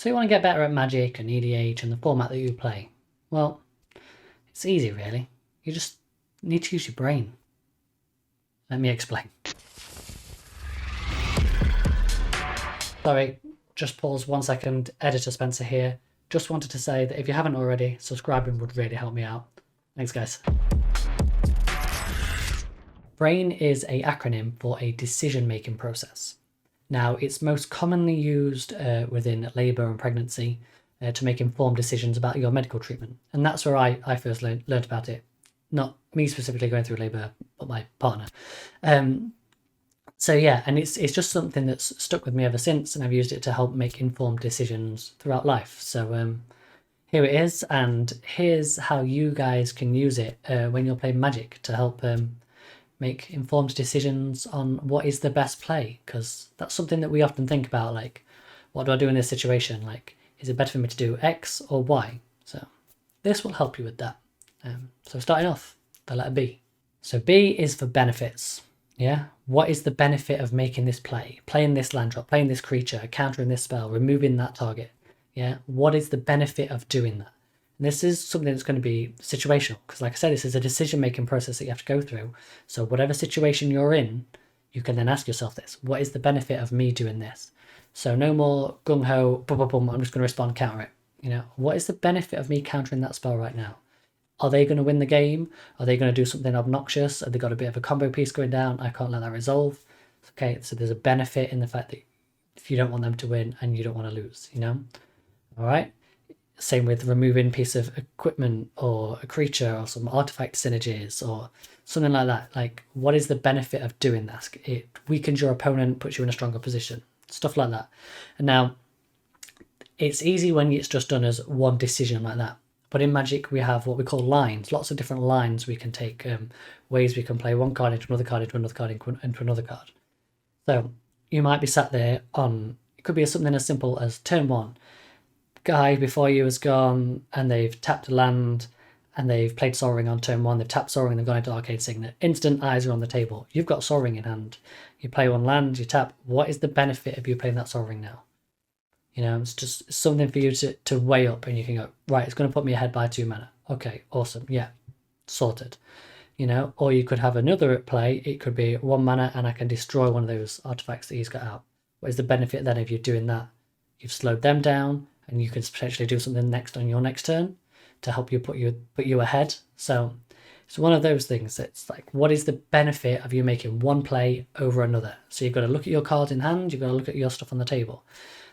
So you want to get better at Magic and EDH and the format that you play. Well, it's easy really. You just need to use your brain. Let me explain. Sorry, just pause 1 second. Editor Spencer here. Just wanted to say that if you haven't already, subscribing would really help me out. Thanks guys. B.R.A.I.N is an acronym for a decision-making process. Now, it's most commonly used within labour and pregnancy to make informed decisions about your medical treatment. And that's where I first learned about it. Not me specifically going through labour, but my partner. So yeah, and it's just something that's stuck with me ever since, and I've used it to help make informed decisions throughout life. So here it is, and here's how you guys can use it when you're playing Magic to help make informed decisions on what is the best play, because that's something that we often think about, like, what do I do in this situation? Like, is it better for me to do X or Y? So this will help you with that. So starting off, the letter B. So B is for benefits. Yeah, what is the benefit of making this play? Playing this land drop, playing this creature, countering this spell, removing that target. Yeah, what is the benefit of doing that? And this is something that's going to be situational, because like I said, this is a decision-making process that you have to go through. So whatever situation you're in, you can then ask yourself this: what is the benefit of me doing this? So no more gung-ho, boom, boom, boom, I'm just going to respond, counter it. You know, what is the benefit of me countering that spell right now? Are they going to win the game? Are they going to do something obnoxious? Have they got a bit of a combo piece going down? I can't let that resolve. Okay, so there's a benefit in the fact that if you don't want them to win and you don't want to lose, you know? All right. Same with removing a piece of equipment or a creature or some artifact synergies or something like that. Like, what is the benefit of doing that? It weakens your opponent, puts you in a stronger position, stuff like that. And now, it's easy when it's just done as one decision like that. But in Magic, we have what we call lines, lots of different lines we can take, ways we can play one card into another card, into another card, into another card. So you might be sat there on, it could be something as simple as turn one. Guy before you has gone and they've tapped a land and they've played Sol Ring on turn one. They've tapped Sol Ring and they've gone into Arcane Signet. Instant eyes are on the table. You've got Sol Ring in hand. You play one land, you tap. What is the benefit of you playing that Sol Ring now? You know, it's just something for you to weigh up, and you can go, right, it's going to put me ahead by 2 mana. Okay, awesome. Yeah, sorted. You know, or you could have another at play. It could be 1 mana and I can destroy one of those artifacts that he's got out. What is the benefit then of you doing that? You've slowed them down and you could potentially do something next on your next turn to help you put you ahead. So it's one of those things. It's like, what is the benefit of you making one play over another? So you've got to look at your cards in hand. You've got to look at your stuff on the table.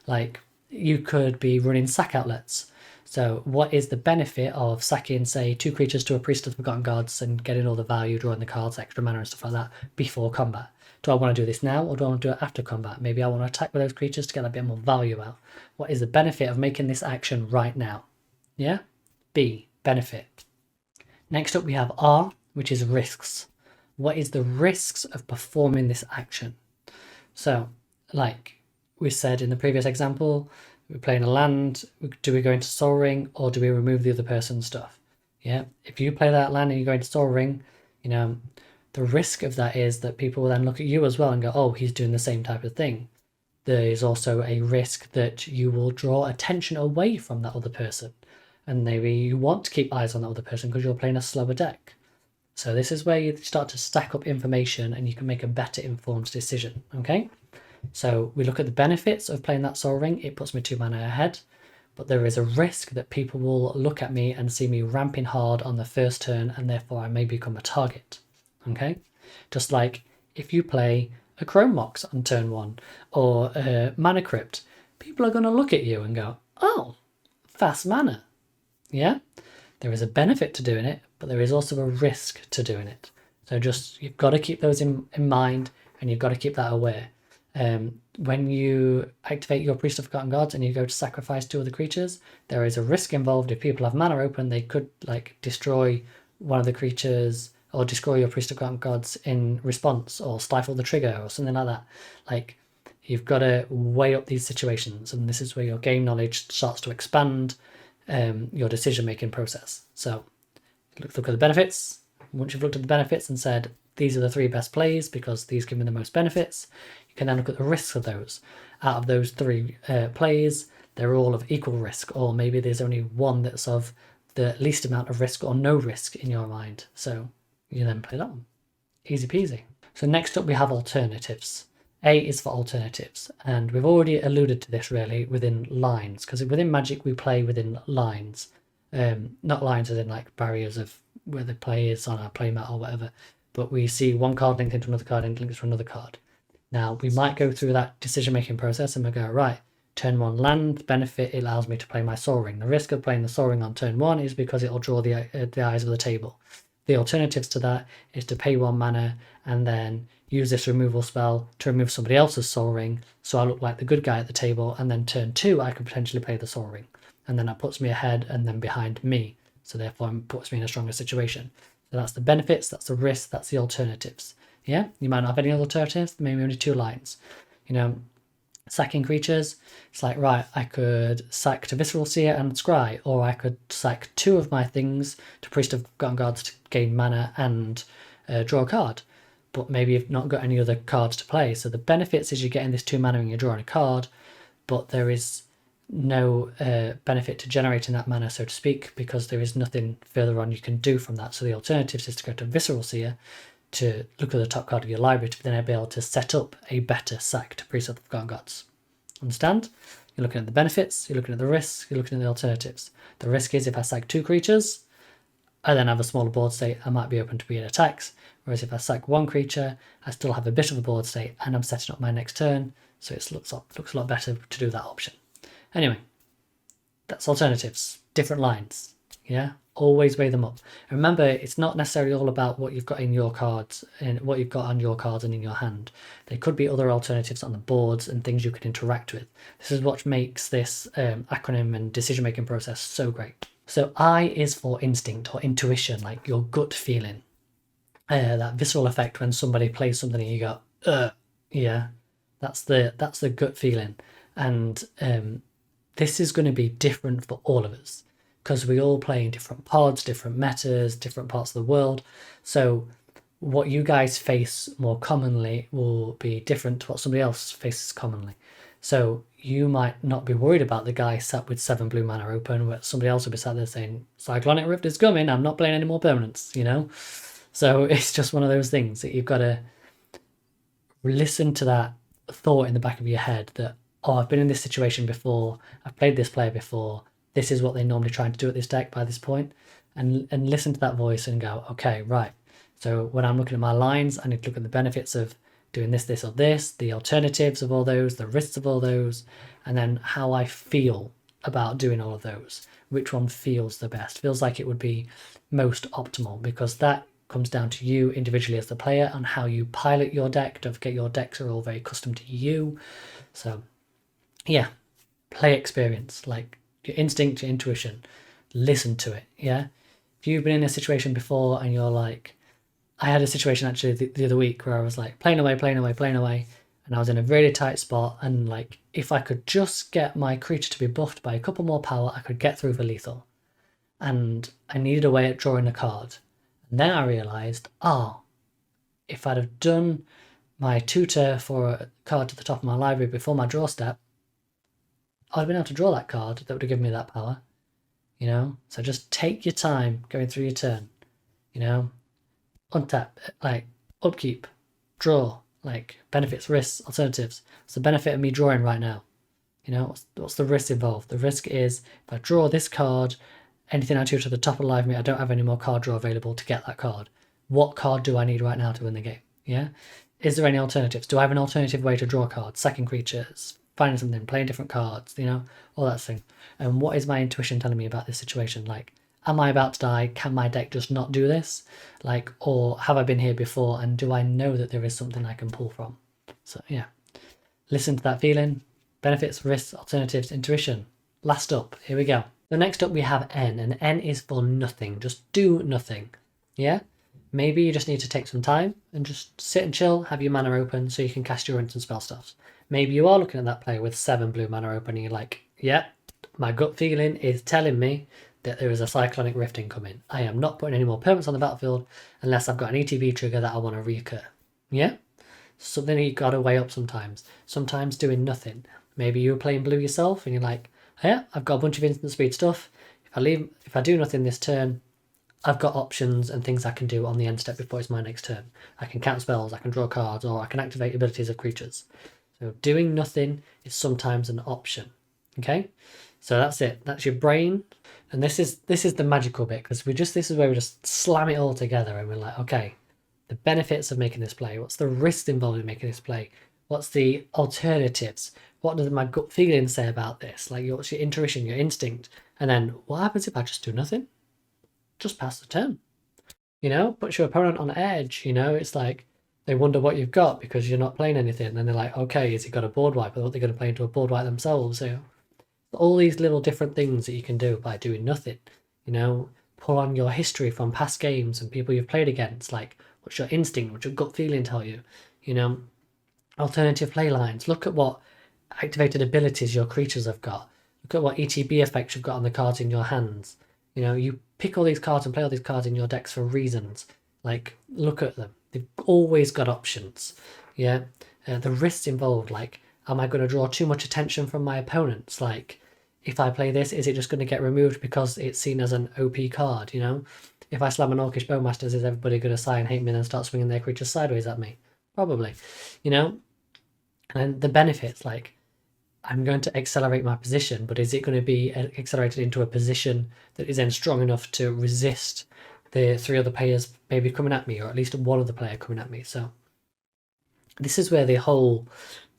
Like, you could be running sack outlets. So what is the benefit of sacking, say, 2 creatures to a Priest of the Forgotten Gods and getting all the value, drawing the cards, extra mana and stuff like that before combat? Do I want to do this now or do I want to do it after combat? Maybe I want to attack with those creatures to get a bit more value out. What is the benefit of making this action right now? Yeah? B, benefit. Next up we have R, which is risks. What is the risks of performing this action? So, like we said in the previous example, we're playing a land. Do we go into Sol Ring or do we remove the other person's stuff? Yeah, if you play that land and you go into Sol Ring, you know, the risk of that is that people will then look at you as well and go, oh, he's doing the same type of thing. There is also a risk that you will draw attention away from that other person. And maybe you want to keep eyes on that other person because you're playing a slower deck. So this is where you start to stack up information and you can make a better informed decision, okay? So we look at the benefits of playing that Sol Ring. It puts me 2 mana ahead, but there is a risk that people will look at me and see me ramping hard on the first turn, and therefore I may become a target. Okay, just like if you play a Chrome Mox on turn 1 or a Mana Crypt, people are going to look at you and go, "Oh, fast mana." Yeah, there is a benefit to doing it, but there is also a risk to doing it. So just you've got to keep those in mind, and you've got to keep that aware. When you activate your Priest of Forgotten Gods and you go to sacrifice 2 other creatures, there is a risk involved. If people have mana open, they could like destroy one of the creatures or destroy your Priest of Forgotten Gods in response, or stifle the trigger or something like that. Like, you've got to weigh up these situations, and this is where your game knowledge starts to expand your decision-making process. So look at the benefits. Once you've looked at the benefits and said, these are the 3 best plays because these give me the most benefits, you can then look at the risks of those. Out of those 3 plays, they're all of equal risk, or maybe there's only one that's of the least amount of risk or no risk in your mind. So you then play that one. Easy peasy. So next up we have alternatives. A is for alternatives, and we've already alluded to this really within lines, because within Magic we play within lines. Not lines as in like barriers of where the play is on our playmat or whatever, but we see one card linked into another card and linked to another card. Now we might go through that decision making process and we go, right, turn 1 land benefit, it allows me to play my Soul Ring. The risk of playing the Soul Ring on turn 1 is because it'll draw the eyes of the table. The alternatives to that is to pay 1 mana and then use this removal spell to remove somebody else's Soul Ring, so I look like the good guy at the table, and then turn 2 I could potentially play the Soul Ring, and then that puts me ahead and then behind me, so therefore it puts me in a stronger situation. So that's the benefits, that's the risks, that's the alternatives. Yeah, you might not have any other alternatives, maybe only 2 lines. You know, sacking creatures, it's like, right, I could sack to Visceral Seer and Scry, or I could sack 2 of my things to Priest of Forgotten Gods to gain mana and draw a card. But maybe you've not got any other cards to play. So the benefits is you're getting this 2 mana and you're drawing a card, but there is no benefit to generating that mana, so to speak, because there is nothing further on you can do from that. So the alternatives is to go to Visceral Seer to look at the top card of your library to then be able to set up a better sack to Priest of the Forgotten Gods. Understand? You're looking at the benefits, you're looking at the risks, you're looking at the alternatives. The risk is if I sack 2 creatures, I then have a smaller board state, I might be open to weird attacks. Whereas if I sack 1 creature, I still have a bit of a board state and I'm setting up my next turn, so it looks a lot better to do that option. Anyway, that's alternatives, different lines, yeah? Always weigh them up. And remember, it's not necessarily all about what you've got in your cards and what you've got on your cards and in your hand. There could be other alternatives on the boards and things you can interact with. This is what makes this acronym and decision-making process so great. So I is for instinct or intuition, like your gut feeling. That visceral effect when somebody plays something and you go, yeah, that's the gut feeling. And this is going to be different for all of us because we all play in different pods, different metas, different parts of the world. So what you guys face more commonly will be different to what somebody else faces commonly. So you might not be worried about the guy sat with 7 blue mana open, where somebody else will be sat there saying, Cyclonic Rift is coming, I'm not playing any more permanents, you know? So it's just one of those things that you've got to listen to that thought in the back of your head that, oh, I've been in this situation before, I've played this player before, this is what they normally try to do at this deck by this point, and listen to that voice and go, okay, right. So when I'm looking at my lines, I need to look at the benefits of doing this, this, or this, the alternatives of all those, the risks of all those, and then how I feel about doing all of those. Which one feels the best? Feels like it would be most optimal, because that comes down to you individually as the player and how you pilot your deck. Don't forget your decks are all very custom to you. So yeah, play experience, like your instinct, your intuition, listen to it. Yeah, if you've been in a situation before and you're like, I had a situation actually the other week where I was like playing away, and I was in a really tight spot, and like if I could just get my creature to be buffed by a couple more power, I could get through for lethal, and I needed a way at drawing a card. And then I realised, if I'd have done my tutor for a card to the top of my library before my draw step, I'd have been able to draw that card that would have given me that power, you know? So just take your time going through your turn, you know? Untap, like upkeep, draw, like benefits, risks, alternatives. What's the benefit of me drawing right now? You know, what's the risk involved? The risk is if I draw this card, anything I tutor to the top of the library, I don't have any more card draw available to get that card. What card do I need right now to win the game? Yeah? Is there any alternatives? Do I have an alternative way to draw cards? Sacking creatures, finding something, playing different cards, you know, all that thing. And what is my intuition telling me about this situation? Like, am I about to die? Can my deck just not do this? Like, or have I been here before and do I know that there is something I can pull from? So yeah, listen to that feeling. Benefits, risks, alternatives, intuition. Last up, here we go. So next up we have N, and N is for nothing. Just do nothing. Yeah? Maybe you just need to take some time and just sit and chill, have your mana open so you can cast your instant spell stuffs. Maybe you are looking at that player with 7 blue mana open and you're like, yeah, my gut feeling is telling me that there is a Cyclonic Rift incoming. I am not putting any more permanents on the battlefield unless I've got an ETB trigger that I want to reoccur. Yeah? Something you've got to weigh up sometimes. Sometimes doing nothing. Maybe you were playing blue yourself and you're like, yeah, I've got a bunch of instant speed stuff. If I do nothing this turn, I've got options and things I can do on the end step before it's my next turn. I can count spells, I can draw cards, or I can activate abilities of creatures. So doing nothing is sometimes an option. Okay, so that's it. That's your brain, and this is the magical bit, because this is where we just slam it all together and we're like, okay, the benefits of making this play. What's the risk involved in making this play? What's the alternatives? What does my gut feeling say about this? Like, what's your intuition, your instinct? And then what happens if I just do nothing? Just pass the turn. Puts your opponent on edge. It's like they wonder what you've got because you're not playing anything. And then they're like, okay, has he got a board wipe? I thought they're going to play into a board wipe themselves. So all these little different things that you can do by doing nothing. Pull on your history from past games and people you've played against. Like, what's your instinct? What's your gut feeling tell you? Alternative play lines. Look at what activated abilities your creatures have got. Look at what ETB effects you've got on the cards in your hands. You pick all these cards and play all these cards in your decks for reasons. Like, look at them. They've always got options. Yeah. The risks involved, like, am I going to draw too much attention from my opponents? Like, if I play this, is it just going to get removed because it's seen as an OP card? If I slam an Orcish Bowmasters, is everybody going to sigh and hate me and then start swinging their creatures sideways at me? Probably. And the benefits, like, I'm going to accelerate my position, but is it going to be accelerated into a position that is then strong enough to resist the three other players maybe coming at me, or at least one other player coming at me? So this is where the whole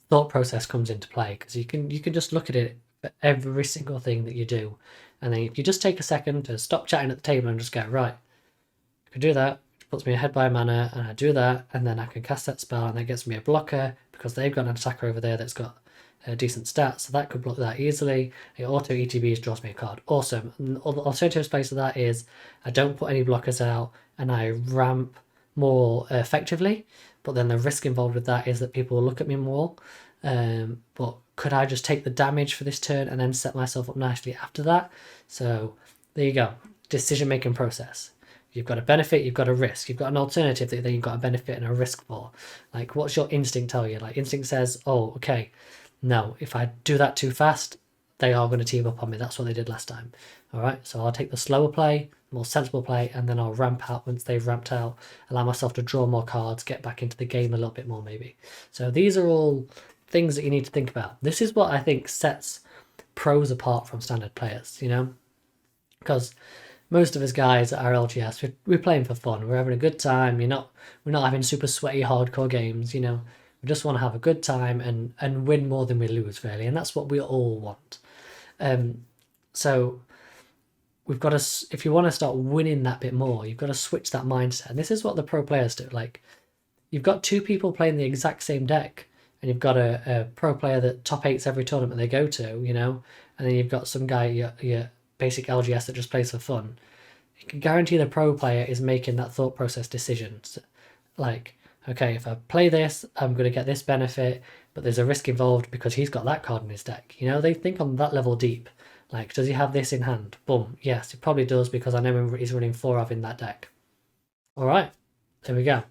thought process comes into play, because you can just look at it for every single thing that you do, and then if you just take a second to stop chatting at the table and just go, right, I can do that, which puts me ahead by a mana, and I do that, and then I can cast that spell, and that gets me a blocker because they've got an attacker over there that's got decent stats, so that could block that easily. It auto ETBs, draws me a card. Awesome. And the alternative space to that is I don't put any blockers out and I ramp more effectively, but then the risk involved with that is that people will look at me more. But could I just take the damage for this turn and then set myself up nicely after that? So there you go. Decision-making process. You've got a benefit, you've got a risk. You've got an alternative that then you've got a benefit and a risk for. Like, what's your instinct tell you? Like, instinct says, oh, okay, no, if I do that too fast, they are going to team up on me. That's what they did last time. All right, so I'll take the slower play, more sensible play, and then I'll ramp out once they've ramped out, allow myself to draw more cards, get back into the game a little bit more maybe. So these are all things that you need to think about. This is what I think sets pros apart from standard players, because most of us guys at our LGS, we're playing for fun. We're having a good time. We're not having super sweaty hardcore games, We just want to have a good time and win more than we lose, really. And that's what we all want. So we've got to, if you want to start winning that bit more, you've got to switch that mindset. And this is what the pro players do. Like, you've got two people playing the exact same deck, and you've got a pro player that top 8s every tournament they go to, and then you've got some guy, your basic LGS, that just plays for fun. You can guarantee the pro player is making that thought process decisions. Like, okay, if I play this, I'm going to get this benefit, but there's a risk involved because he's got that card in his deck. They think on that level deep. Like, does he have this in hand? Boom. Yes, he probably does, because I know he's running 4 of in that deck. All right, there we go.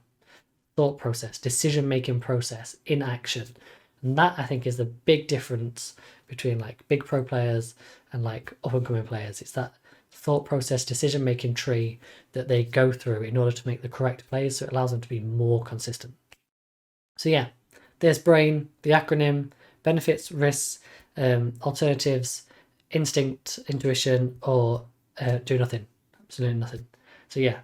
Thought process, decision-making process in action. And that, I think, is the big difference between, like, big pro players and, like, up-and-coming players. It's that thought process, decision-making tree that they go through in order to make the correct plays, so it allows them to be more consistent. So yeah, there's B.R.A.I.N, the acronym, benefits, risks, alternatives, instinct, intuition, or do nothing. Absolutely nothing. So yeah,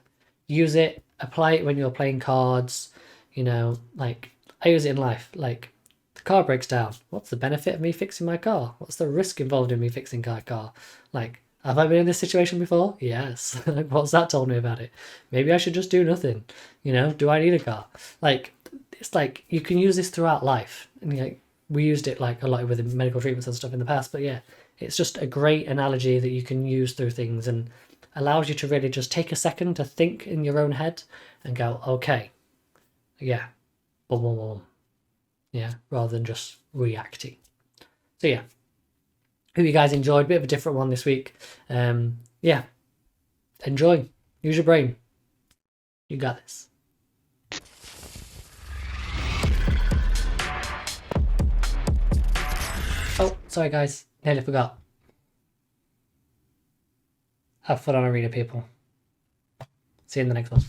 use it, apply it when you're playing cards. Like, I use it in life. Like, the car breaks down. What's the benefit of me fixing my car? What's the risk involved in me fixing my car? Like, have I been in this situation before? Yes. What's that told me about it? Maybe I should just do nothing. Do I need a car? Like, it's like you can use this throughout life. And we used it like a lot with medical treatments and stuff in the past. But yeah, it's just a great analogy that you can use through things, and allows you to really just take a second to think in your own head and go, okay, yeah, boom, boom, boom. Yeah, rather than just reacting. So yeah. Hope you guys enjoyed. Bit of a different one this week. Yeah, enjoy. Use your brain. You got this. Oh, sorry guys, nearly forgot. Have fun on Arena, people. See you in the next one.